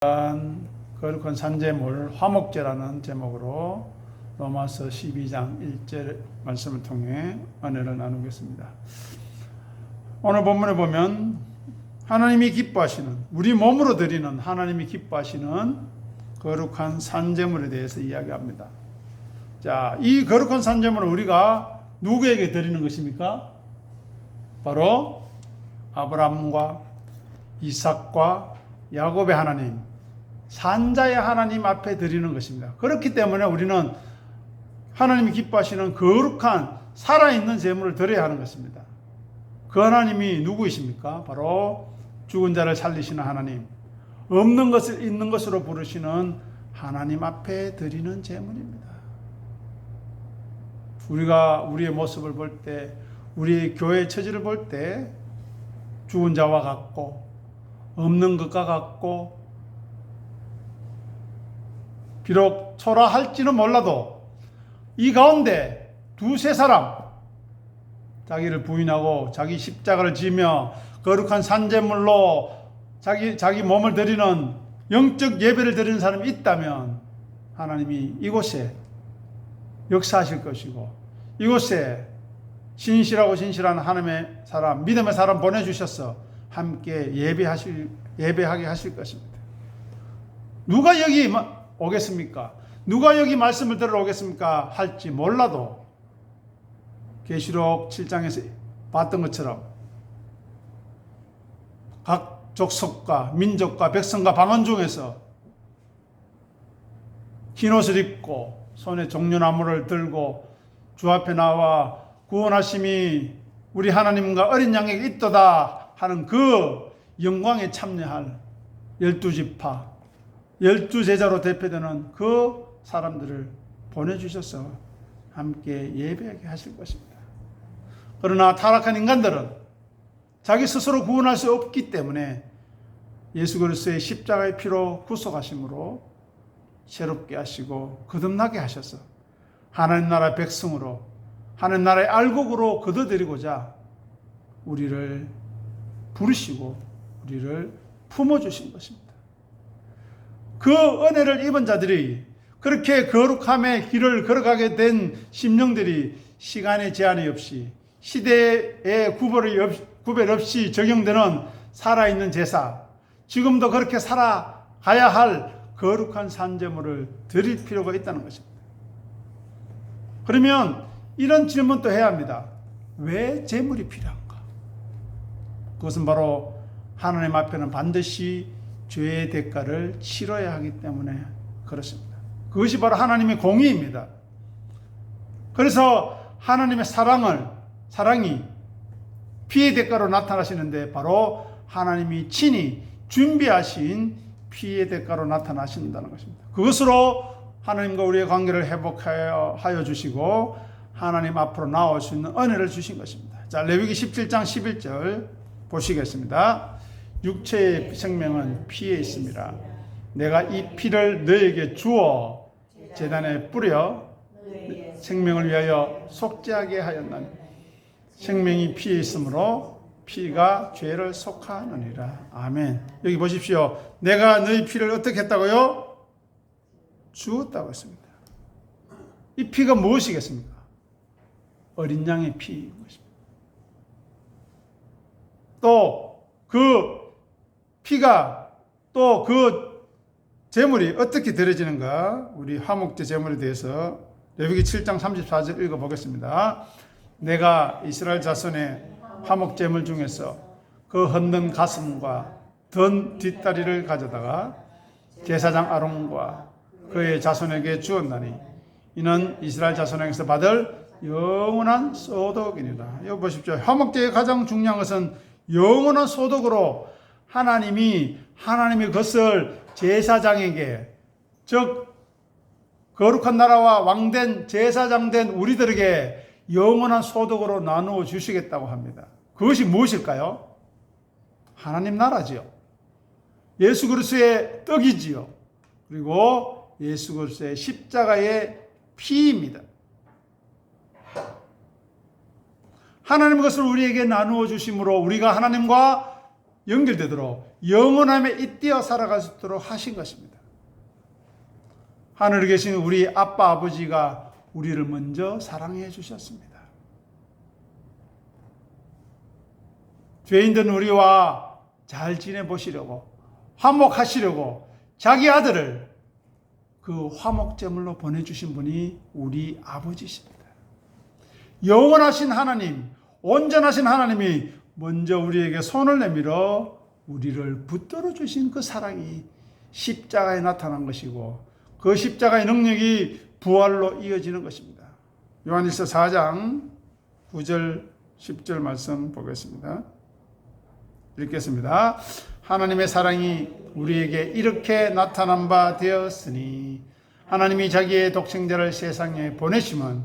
거룩한 산제물 화목제라는 제목으로 로마서 12장 1절 말씀을 통해 은혜를 나누겠습니다. 오늘 본문에 보면 하나님이 기뻐하시는, 우리 몸으로 드리는 하나님이 기뻐하시는 거룩한 산제물에 대해서 이야기합니다. 자, 이 거룩한 산제물은 우리가 누구에게 드리는 것입니까? 바로 아브라함과 이삭과 야곱의 하나님, 산자의 하나님 앞에 드리는 것입니다. 그렇기 때문에 우리는 하나님이 기뻐하시는 거룩한 살아있는 제물을 드려야 하는 것입니다. 그 하나님이 누구이십니까? 바로 죽은 자를 살리시는 하나님, 없는 것을 있는 것으로 부르시는 하나님 앞에 드리는 제물입니다. 우리가 우리의 모습을 볼 때, 우리 교회의 처지를 볼 때 죽은 자와 같고 없는 것과 같고, 비록 초라할지는 몰라도 이 가운데 두세 사람, 자기를 부인하고 자기 십자가를 지며 거룩한 산제물로 자기 몸을 드리는 영적 예배를 드리는 사람이 있다면 하나님이 이곳에 역사하실 것이고, 이곳에 신실한 하나님의 사람, 믿음의 사람 보내주셔서 함께 예배하게 하실 것입니다. 누가 여기 오겠습니까? 누가 여기 말씀을 들으러 오겠습니까? 할지 몰라도 계시록 7장에서 봤던 것처럼 각 족속과 민족과 백성과 방언 중에서 흰옷을 입고 손에 종려나무를 들고 주 앞에 나와 구원하심이 우리 하나님과 어린 양에게 있도다 하는 그 영광에 참여할 12지파 12제자로 대표되는 그 사람들을 보내주셔서 함께 예배하게 하실 것입니다. 그러나 타락한 인간들은 자기 스스로 구원할 수 없기 때문에 예수 그리스도의 십자가의 피로 구속하심으로 새롭게 하시고 거듭나게 하셔서 하나님 나라 백성으로, 하나님 나라의 알곡으로 거둬들이고자 우리를 부르시고 우리를 품어주신 것입니다. 그 은혜를 입은 자들이, 그렇게 거룩함의 길을 걸어가게 된 심령들이 시간의 제한이 없이, 시대의 구별 없이 적용되는 살아있는 제사, 지금도 그렇게 살아가야 할 거룩한 산제물을 드릴 필요가 있다는 것입니다. 그러면 이런 질문도 해야 합니다. 왜 제물이 필요한가? 그것은 바로 하나님 앞에는 반드시 죄의 대가를 치러야 하기 때문에 그렇습니다. 그것이 바로 하나님의 공의입니다. 그래서 하나님의 사랑이 피의 대가로 나타나시는데 바로 하나님이 친히 준비하신 피의 대가로 나타나신다는 것입니다. 그것으로 하나님과 우리의 관계를 회복하여 주시고 하나님 앞으로 나올 수 있는 은혜를 주신 것입니다. 자, 레위기 17장 11절 보시겠습니다. 육체의 생명은 피에 있습니다. 내가 이 피를 너에게 주어 제단에 뿌려 생명을 위하여 속죄하게 하였나니, 생명이 피에 있으므로 피가 죄를 속하느니라. 아멘. 여기 보십시오. 내가 너희 피를 어떻게 했다고요? 주었다고 했습니다. 이 피가 무엇이겠습니까? 어린 양의 피인 것입니다. 또 그 피가, 또 그 제물이 어떻게 드려지는가? 우리 화목제 제물에 대해서 레위기 7장 34절 읽어보겠습니다. 내가 이스라엘 자손의 화목 제물 중에서 그 헌든 가슴과 든 뒷다리를 가져다가 제사장 아론과 그의 자손에게 주었나니 이는 이스라엘 자손에게서 받을 영원한 소독이니라. 여기 보십시오. 화목제의 가장 중요한 것은 영원한 소독으로 하나님의 것을 제사장에게, 즉 거룩한 나라와 왕된 제사장된 우리들에게 영원한 소독으로 나누어 주시겠다고 합니다. 그것이 무엇일까요? 하나님 나라지요. 예수 그리스도의 떡이지요. 그리고 예수 그리스도의 십자가의 피입니다. 하나님의 것을 우리에게 나누어 주심으로 우리가 하나님과 연결되도록 영원함에 잇대어 살아갈 수 있도록 하신 것입니다. 하늘에 계신 우리 아빠 아버지가 우리를 먼저 사랑해 주셨습니다. 죄인된 우리와 잘 지내보시려고, 화목하시려고 자기 아들을 그 화목제물로 보내주신 분이 우리 아버지십니다. 영원하신 하나님, 온전하신 하나님이 먼저 우리에게 손을 내밀어 우리를 붙들어 주신 그 사랑이 십자가에 나타난 것이고, 그 십자가의 능력이 부활로 이어지는 것입니다. 요한일서 4장 9절 10절 말씀 보겠습니다. 읽겠습니다. 하나님의 사랑이 우리에게 이렇게 나타난 바 되었으니 하나님이 자기의 독생자를 세상에 보내심은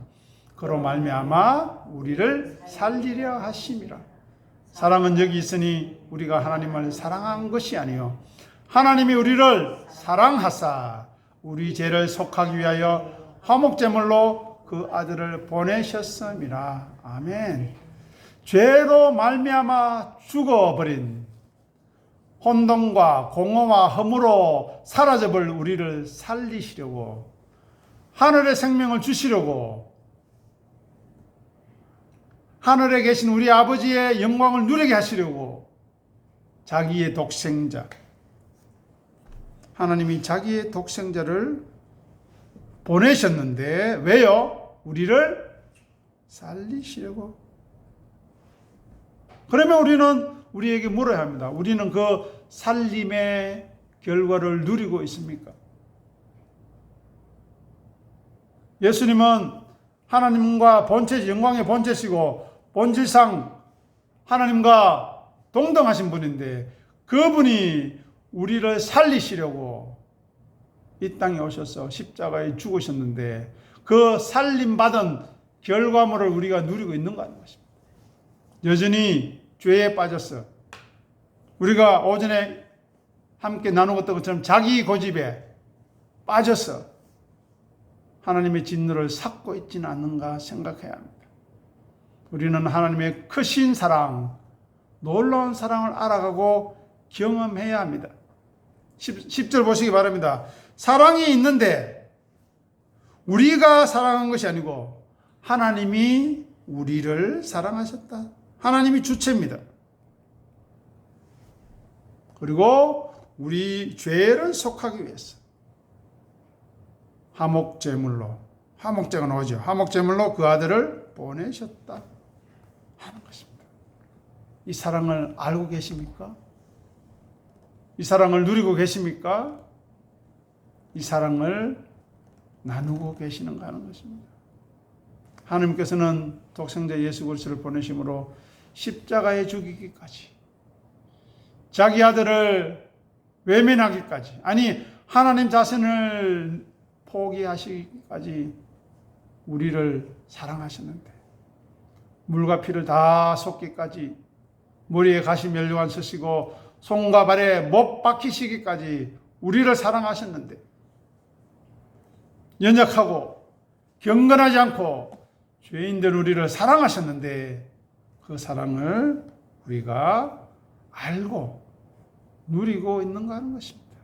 그로 말미암아 우리를 살리려 하심이라. 사랑은 여기 있으니 우리가 하나님을 사랑한 것이 아니요 하나님이 우리를 사랑하사 우리 죄를 속하기 위하여 화목제물로 그 아들을 보내셨음이라. 아멘. 죄로 말미암아 죽어버린 혼돈과 공허와 허무로 사라져버릴 우리를 살리시려고, 하늘의 생명을 주시려고, 하늘에 계신 우리 아버지의 영광을 누리게 하시려고 자기의 독생자, 하나님이 자기의 독생자를 보내셨는데 왜요? 우리를 살리시려고. 그러면 우리는 우리에게 물어야 합니다. 우리는 그 살림의 결과를 누리고 있습니까? 예수님은 하나님과 본체, 영광의 본체시고 본질상 하나님과 동등하신 분인데 그분이 우리를 살리시려고 이 땅에 오셔서 십자가에 죽으셨는데 그 살림받은 결과물을 우리가 누리고 있는 거 하는 것입니다. 여전히 죄에 빠졌어. 우리가 오전에 함께 나누었던 것처럼 자기 고집에 빠졌어. 하나님의 진노를 삭고 있지는 않는가 생각해야 합니다. 우리는 하나님의 크신 사랑, 놀라운 사랑을 알아가고 경험해야 합니다. 10절 보시기 바랍니다. 사랑이 있는데 우리가 사랑한 것이 아니고 하나님이 우리를 사랑하셨다. 하나님이 주체입니다. 그리고 우리 죄를 속하기 위해서 화목제물로, 화목제가 나오죠. 화목제물로 그 아들을 보내셨다 하는 것입니다. 이 사랑을 알고 계십니까? 이 사랑을 누리고 계십니까? 이 사랑을 나누고 계시는가 하는 것입니다. 하나님께서는 독생자 예수 그리스도를 보내심으로 십자가에 죽이기까지, 자기 아들을 외면하기까지, 아니 하나님 자신을 포기하시기까지 우리를 사랑하셨는데, 물과 피를 다 쏟기까지, 머리에 가시 멸류관 쓰시고 손과 발에 못 박히시기까지 우리를 사랑하셨는데, 연약하고 경건하지 않고 죄인된 우리를 사랑하셨는데 그 사랑을 우리가 알고 누리고 있는가 하는 것입니다.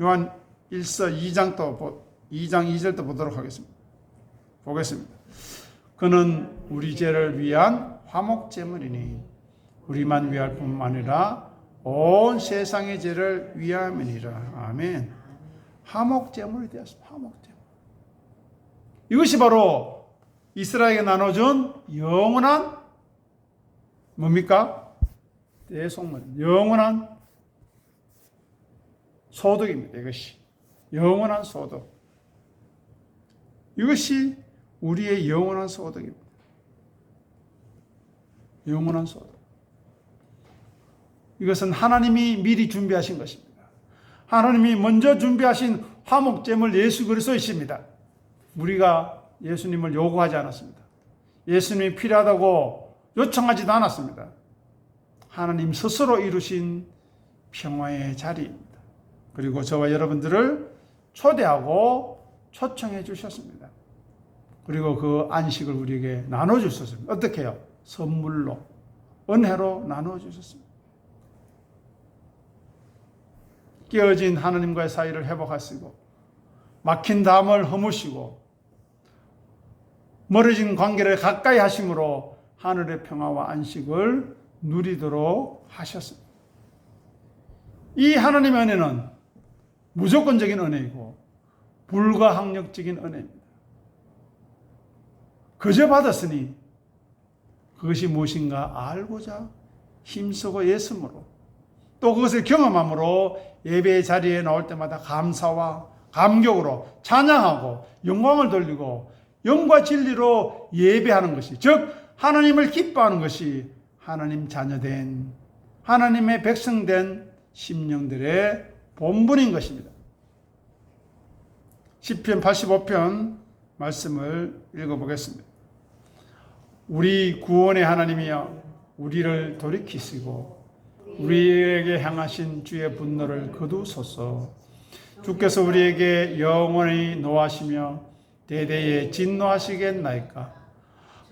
요한 1서 2장 2절도 보도록 하겠습니다. 보겠습니다. 그는 우리 죄를 위한 화목제물이니 우리만 위할 뿐만 아니라 온 세상의 죄를 위함이니라. 아멘. 화목제물이 되었습니다. 화목제물. 이것이 바로 이스라엘에게 나눠준 영원한 뭡니까? 대속물, 영원한 소득입니다. 이것이 영원한 소득. 이것이 우리의 영원한 소득입니다. 영원한 소득. 이것은 하나님이 미리 준비하신 것입니다. 하나님이 먼저 준비하신 화목제물 예수 그리스도이십니다. 우리가 예수님을 요구하지 않았습니다. 예수님이 필요하다고 요청하지도 않았습니다. 하나님 스스로 이루신 평화의 자리입니다. 그리고 저와 여러분들을 초대하고 초청해 주셨습니다. 그리고 그 안식을 우리에게 나눠주셨습니다. 어떻게 해요? 선물로, 은혜로 나눠주셨습니다. 깨어진 하나님과의 사이를 회복하시고 막힌 담을 허무시고 멀어진 관계를 가까이 하심으로 하늘의 평화와 안식을 누리도록 하셨습니다. 이 하나님의 은혜는 무조건적인 은혜이고 불가항력적인 은혜입니다. 그저 받았으니 그것이 무엇인가 알고자 힘쓰고 애씀으로 또 그것을 경험함으로 예배의 자리에 나올 때마다 감사와 감격으로 찬양하고 영광을 돌리고 영과 진리로 예배하는 것이, 즉 하나님을 기뻐하는 것이 하나님 자녀된 하나님의 백성된 심령들의 본분인 것입니다. 시편 85편 말씀을 읽어보겠습니다. 우리 구원의 하나님이여 우리를 돌이키시고 우리에게 향하신 주의 분노를 거두소서. 주께서 우리에게 영원히 노하시며 대대에 진노하시겠나이까.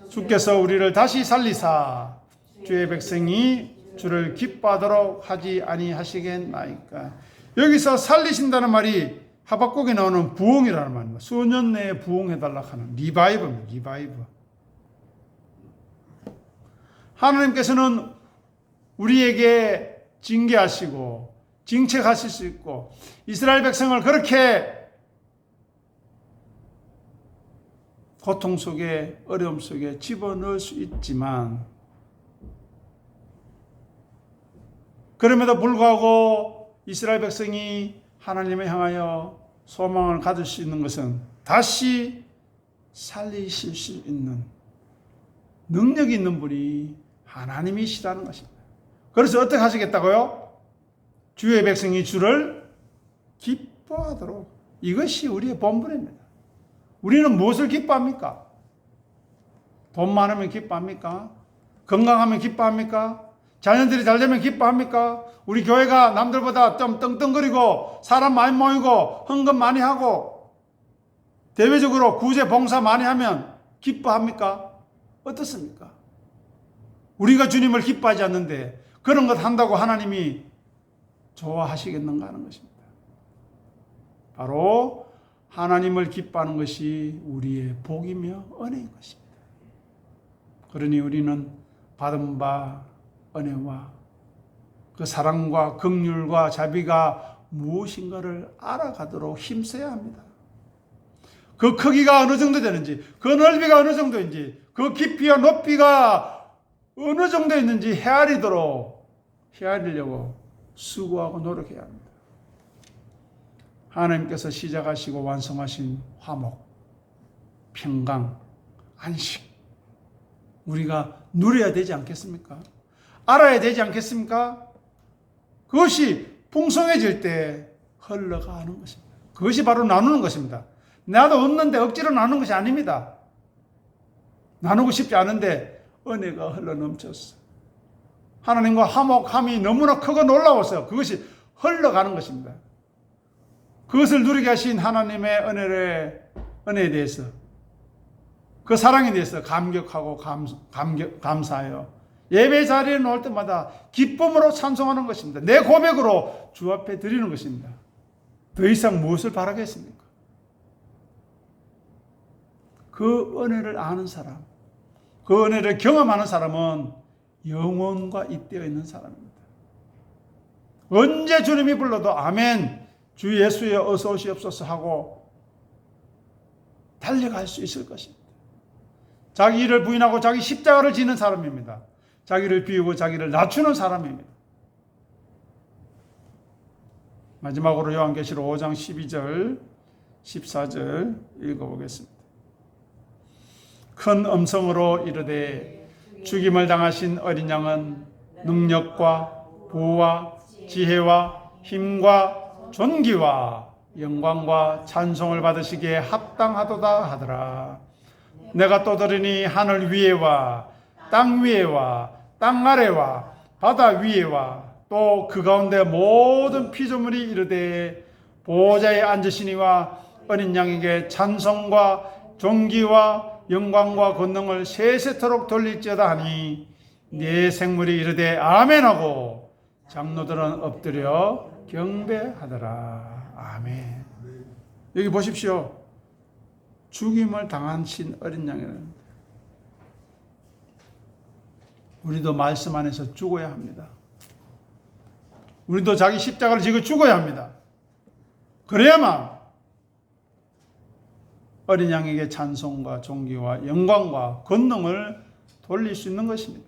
주께서 우리를 다시 살리사 주의 백성이 주를 기뻐하도록 하지 아니하시겠나이까. 여기서 살리신다는 말이 하박국에 나오는 부흥이라는 말입니다. 수년 내에 부흥해달라 하는 리바이브입니다. 리바이브. 하나님께서는 우리에게 징계하시고 징책하실 수 있고 이스라엘 백성을 그렇게 고통 속에 어려움 속에 집어넣을 수 있지만 그럼에도 불구하고 이스라엘 백성이 하나님을 향하여 소망을 가질 수 있는 것은 다시 살리실 수 있는 능력이 있는 분이 하나님이시라는 것입니다. 그래서 어떻게 하시겠다고요? 주의 백성이 주를 기뻐하도록. 이것이 우리의 본분입니다. 우리는 무엇을 기뻐합니까? 돈 많으면 기뻐합니까? 건강하면 기뻐합니까? 자녀들이 잘 되면 기뻐합니까? 우리 교회가 남들보다 좀 떵떵거리고 사람 많이 모이고 헌금 많이 하고 대외적으로 구제 봉사 많이 하면 기뻐합니까? 어떻습니까? 우리가 주님을 기뻐하지 않는데 그런 것 한다고 하나님이 좋아하시겠는가 하는 것입니다. 바로 하나님을 기뻐하는 것이 우리의 복이며 은혜인 것입니다. 그러니 우리는 받은 바 은혜와 그 사랑과 긍휼과 자비가 무엇인가를 알아가도록 힘써야 합니다. 그 크기가 어느 정도 되는지, 그 넓이가 어느 정도인지, 그 깊이와 높이가 어느 정도 있는지 헤아리려고 수고하고 노력해야 합니다. 하나님께서 시작하시고 완성하신 화목, 평강, 안식 우리가 누려야 되지 않겠습니까? 알아야 되지 않겠습니까? 그것이 풍성해질 때 흘러가는 것입니다. 그것이 바로 나누는 것입니다. 나도 없는데 억지로 나누는 것이 아닙니다. 나누고 싶지 않은데 은혜가 흘러넘쳤어. 하나님과 화목함이 너무나 크고 놀라워서 그것이 흘러가는 것입니다. 그것을 누리게 하신 하나님의 은혜에 대해서 그 사랑에 대해서 감격하고 감사하여 예배 자리에 나올 때마다 기쁨으로 찬송하는 것입니다. 내 고백으로 주 앞에 드리는 것입니다. 더 이상 무엇을 바라겠습니까? 그 은혜를 아는 사람, 그 은혜를 경험하는 사람은 영원과 잇대어 있는 사람입니다. 언제 주님이 불러도 아멘, 주 예수여 어서 오시옵소서 하고 달려갈 수 있을 것입니다. 자기 일을 부인하고 자기 십자가를 지는 사람입니다. 자기를 비우고 자기를 낮추는 사람입니다. 마지막으로 요한계시록 5장 12절 14절 읽어보겠습니다. 큰 음성으로 이르되 죽임을 당하신 어린 양은 능력과 부와 지혜와 힘과 존귀와 영광과 찬송을 받으시기에 합당하도다 하더라. 내가 또 들으니 하늘 위에와 땅 위에와 땅 아래와 바다 위에와 또 그 가운데 모든 피조물이 이르되 보호자에 앉으시니와 어린 양에게 찬송과 존귀와 영광과 권능을 세세토록 돌릴지어다 하니 네 생물이 이르되 아멘하고 장로들은 엎드려 경배하더라. 아멘. 여기 보십시오. 죽임을 당하신 어린 양이라는. 우리도 말씀 안에서 죽어야 합니다. 우리도 자기 십자가를 지고 죽어야 합니다. 그래야만 어린 양에게 찬송과 존귀와 영광과 권능을 돌릴 수 있는 것입니다.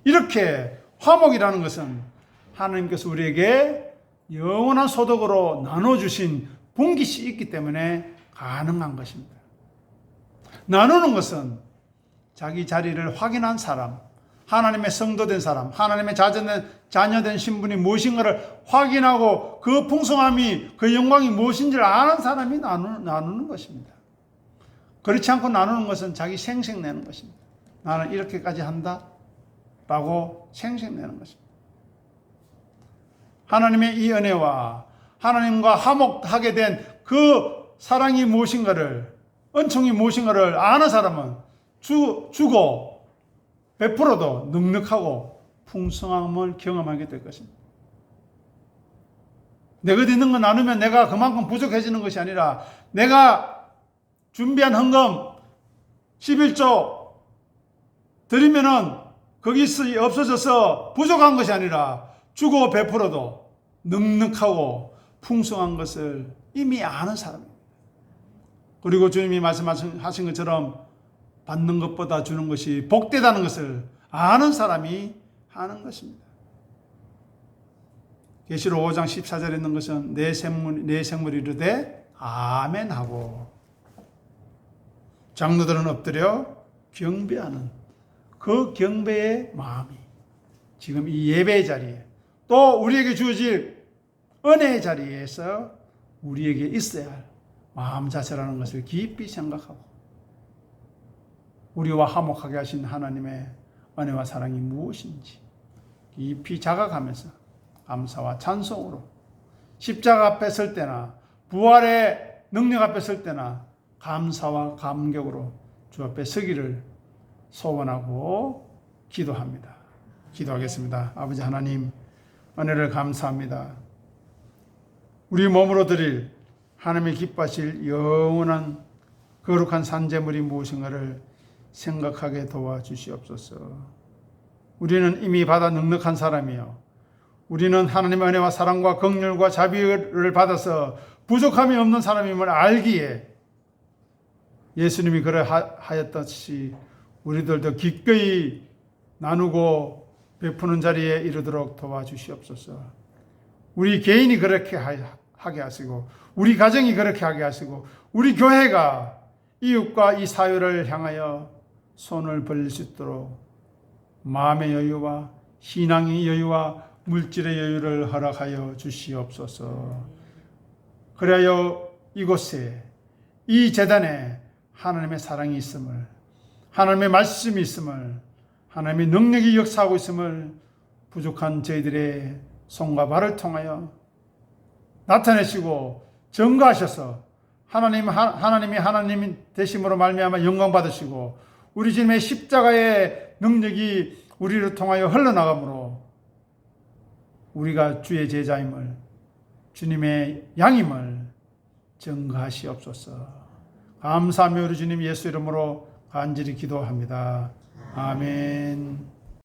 이렇게 화목이라는 것은 하나님께서 우리에게 영원한 소득으로 나눠주신 분깃이 있기 때문에 가능한 것입니다. 나누는 것은 자기 자리를 확인한 사람, 하나님의 성도된 사람, 하나님의 자녀된 신분이 무엇인가를 확인하고 그 풍성함이, 그 영광이 무엇인지를 아는 사람이 나누는 것입니다. 그렇지 않고 나누는 것은 자기 생색내는 것입니다. 나는 이렇게까지 한다 라고 생색내는 것입니다. 하나님의 이 은혜와 하나님과 화목하게 된 그 사랑이 무엇인가를, 은총이 무엇인가를 아는 사람은 주고 베풀어도 넉넉하고 풍성함을 경험하게 될 것입니다. 내가 있는 거 나누면 내가 그만큼 부족해지는 것이 아니라, 내가 준비한 헌금 11조 드리면은 거기 없어져서 부족한 것이 아니라 주고 베풀어도 넉넉하고 풍성한 것을 이미 아는 사람입니다. 그리고 주님이 말씀하신 것처럼 받는 것보다 주는 것이 복되다는 것을 아는 사람이 하는 것입니다. 계시록 5장 14절에 있는 것은 내 생물이 이르되 아멘 하고 장로들은 엎드려 경배하는 그 경배의 마음이 지금 이 예배의 자리에, 또 우리에게 주어질 은혜의 자리에서 우리에게 있어야 할 마음 자세라는 것을 깊이 생각하고, 우리와 화목하게 하신 하나님의 은혜와 사랑이 무엇인지 깊이 자각하면서 감사와 찬송으로 십자가 앞에 설 때나 부활의 능력 앞에 설 때나 감사와 감격으로 주 앞에 서기를 소원하고 기도합니다. 기도하겠습니다. 아버지 하나님, 은혜를 감사합니다. 우리 몸으로 드릴 하나님의 기뻐하실 영원한 거룩한 산제물이 무엇인가를 생각하게 도와주시옵소서. 우리는 이미 받아 넉넉한 사람이요, 우리는 하나님의 은혜와 사랑과 긍휼과 자비를 받아서 부족함이 없는 사람임을 알기에 예수님이 그러하였듯이 우리들도 기꺼이 나누고 베푸는 자리에 이르도록 도와주시옵소서. 우리 개인이 그렇게 하게 하시고, 우리 가정이 그렇게 하게 하시고, 우리 교회가 이웃과 이 사회를 향하여 손을 벌릴 수 있도록 마음의 여유와 신앙의 여유와 물질의 여유를 허락하여 주시옵소서. 그래야 이곳에, 이 제단에 하나님의 사랑이 있음을, 하나님의 말씀이 있음을, 하나님의 능력이 역사하고 있음을 부족한 저희들의 손과 발을 통하여 나타내시고 증거하셔서 하나님이 하나님 되심으로 말미암아 영광 받으시고, 우리 주님의 십자가의 능력이 우리를 통하여 흘러나가므로 우리가 주의 제자임을, 주님의 양임을 증거하시옵소서. 감사하며 우리 주님 예수 이름으로 간절히 기도합니다. 아멘.